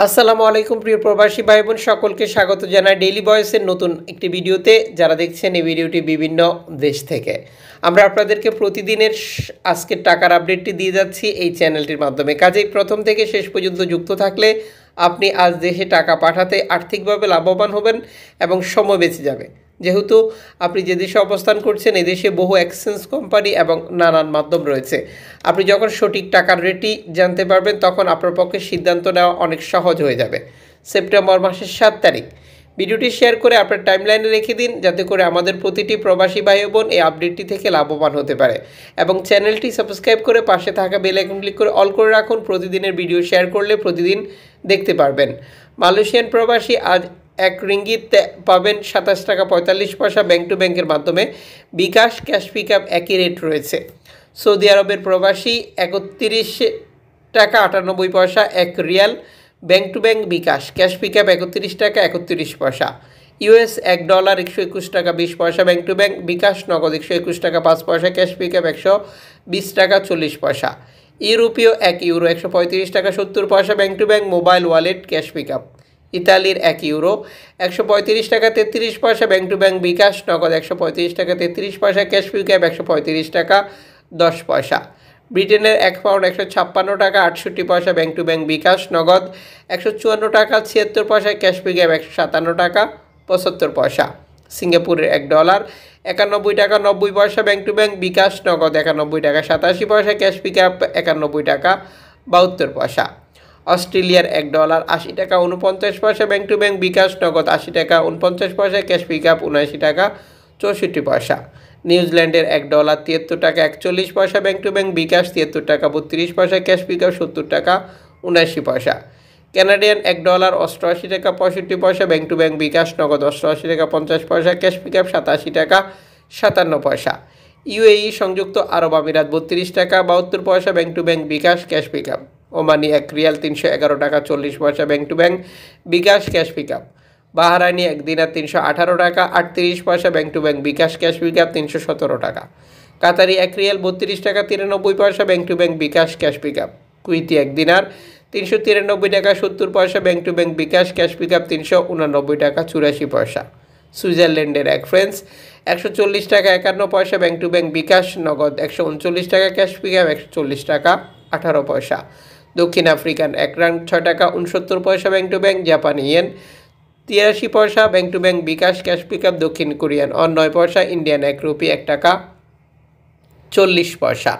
আসসালামু আলাইকুম প্রিয় প্রবাসী ভাই বোন সকলকে স্বাগত জানাই ডেইলি ভয়েসের নতুন একটি ভিডিওতে। যারা দেখছেন এই ভিডিওটি বিভিন্ন দেশ থেকে, আমরা আপনাদেরকে প্রতিদিনের আজকের টাকার আপডেটটি দিয়ে যাচ্ছি এই চ্যানেলটির মাধ্যমে। কাজেই প্রথম থেকে শেষ পর্যন্ত যুক্ত থাকলে আপনি আজ দেশে টাকা পাঠাতে আর্থিকভাবে লাভবান হবেন এবং সময় বেঁচে যাবে। যেহেতু আপনি যে দেশে অবস্থান করছেন এই দেশে বহু এক্সচেঞ্জ কোম্পানি এবং নানান মাধ্যম রয়েছে। আপনি যখন সঠিক টাকার রেটই জানতে পারবেন তখন আপনার পক্ষে সিদ্ধান্ত নেওয়া অনেক সহজ হয়ে যাবে। সেপ্টেম্বর মাসের 7 তারিখ ভিডিওটি শেয়ার করে আপনার টাইমলাইনে রেখে দিন, যাতে করে আমাদের প্রতিটি প্রবাসী ভাই বোন এই আপডেটটি থেকে লাভবান হতে পারে। এবং চ্যানেলটি সাবস্ক্রাইব করে পাশে থাকা বেল আইকন ক্লিক করে অল করে রাখুন। প্রতিদিনের ভিডিও শেয়ার করলে প্রতিদিন দেখতে পারবেন। মালয়েশিয়ান প্রবাসী আজ 1 রিঙ্গিত পাবেন 27 টাকা 45 পয়সা ব্যাংক টু ব্যাংকের মাধ্যমে। বিকাশ ক্যাশ পিকআপ একই রেট রয়েছে। সৌদি আরবের প্রবাসী 31 টাকা 98 পয়সা 1 রিয়াল bank to bank bKash cash pickup 31 টাকা 31 পয়সা। ইউএস $1 121 টাকা 20 পয়সা ব্যাংক টু ব্যাংক বিকাশ নগদ 121 টাকা 5 পয়সা ক্যাশ পিকআপ 120 টাকা 40 পয়সা। ইউরোপীয় 1 ইউরো 135 টাকা 70 পয়সা bank to bank mobile wallet cash pickup. ইতালির 1 ইউরো 135 টাকা 33 পয়সা ব্যাংক টু ব্যাংক বিকাশ নগদ 135 টাকা 33 পয়সা ক্যাশ পিকআপ 135 টাকা 10 পয়সা। ব্রিটেনের 1 পাউন্ড 156 টাকা 68 পয়সা ব্যাংক টু ব্যাংক বিকাশ নগদ 154 টাকা 76 পয়সা ক্যাশ পিকআপ 157 টাকা 75 পয়সা। সিঙ্গাপুরের $1 91 টাকা 90 পয়সা ব্যাংক টু ব্যাংক বিকাশ নগদ 91 টাকা 87 পয়সা ক্যাশ পিকআপ 91 টাকা 72 পয়সা। অস্ট্রেলিয়ার $1 80 টাকা 49 পয়সা ব্যাংক টু ব্যাংক বিকাশ নগদ 80 টাকা 49 পয়সা ক্যাশ পিকআপ 79 টাকা 64 পয়সা। নিউজিল্যান্ডের $1 73 টাকা 41 পয়সা ব্যাংক টু ব্যাংক বিকাশ 73 টাকা 32 পয়সা ক্যাশ পিকআপ 70 টাকা 79 পয়সা। কানাডিয়ান $1 88 টাকা 65 পয়সা ব্যাংক টু ব্যাংক বিকাশ নগদ 88 টাকা 50 পয়সা ক্যাশ পিকআপ 87 টাকা 57 পয়সা। ইউএই সংযুক্ত আরব আমিরাত 32 টাকা 72 পয়সা bank to bank bKash cash pickup. Omani 1 রিয়াল 311 টাকা 40 পয়সা bank to bank bKash cash pickup. Bahraini 1 দিনার 318 টাকা 38 পয়সা bank to bank bKash cash pickup 317 টাকা। কাতারি 1 রিয়াল 32 টাকা 93 পয়সা bank to bank bKash cash pickup. Kuwaiti 1 দিনার 393 টাকা 70 পয়সা bank to bank bKash cash pickup 389 টাকা 84 পয়সা। সুইজারল্যান্ডের 1 ফ্রান্স 140 টাকা 51 পয়সা ব্যাংক টু ব্যাংক বিকাশ নগদ 139 টাকা ক্যাশ পিকআপ 140 টাকা 18 পয়সা। দক্ষিণ আফ্রিকান 1 রান 6 টাকা 69 পয়সা ব্যাংক টু ব্যাংক জাপানি ইয়েন 83 পয়সা bank to bank bKash cash pickup. দক্ষিণ কোরিয়ান 9 পয়সা ইন্ডিয়ান 1 রুপি 1 টাকা 40 পয়সা।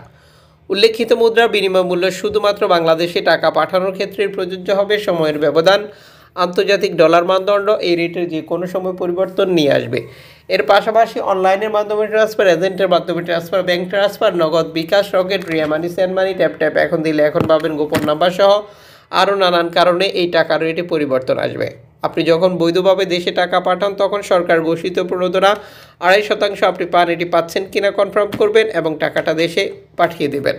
উল্লেখিত মুদ্রার বিনিময় মূল্য শুধুমাত্র বাংলাদেশে টাকা পাঠানোর ক্ষেত্রে প্রযোজ্য হবে। সময়ের ব্যবধান আন্তর্জাতিক ডলার মানদণ্ড এই রেটের যে কোনো সময় পরিবর্তন নিয়ে আসবে। এর পাশাপাশি অনলাইনের মাধ্যমে ট্রান্সফার, এজেন্টের মাধ্যমে ট্রান্সফার, ব্যাংক ট্রান্সফার, নগদ, বিকাশ, রকেট, রিয়া মানি, সেন্ড মানি, ট্যাপ ট্যাপ, এখন দিলে এখন পাবেন, গোপন নাম্বার সহ আরও নানান কারণে এই টাকার রেটে পরিবর্তন আসবে। আপনি যখন বৈধভাবে দেশে টাকা পাঠান তখন সরকার ঘোষিত প্রণোদনা 2.5% আপনি পান। এটি পাচ্ছেন কিনা কনফার্ম করবেন এবং টাকাটা দেশে পাঠিয়ে দেবেন।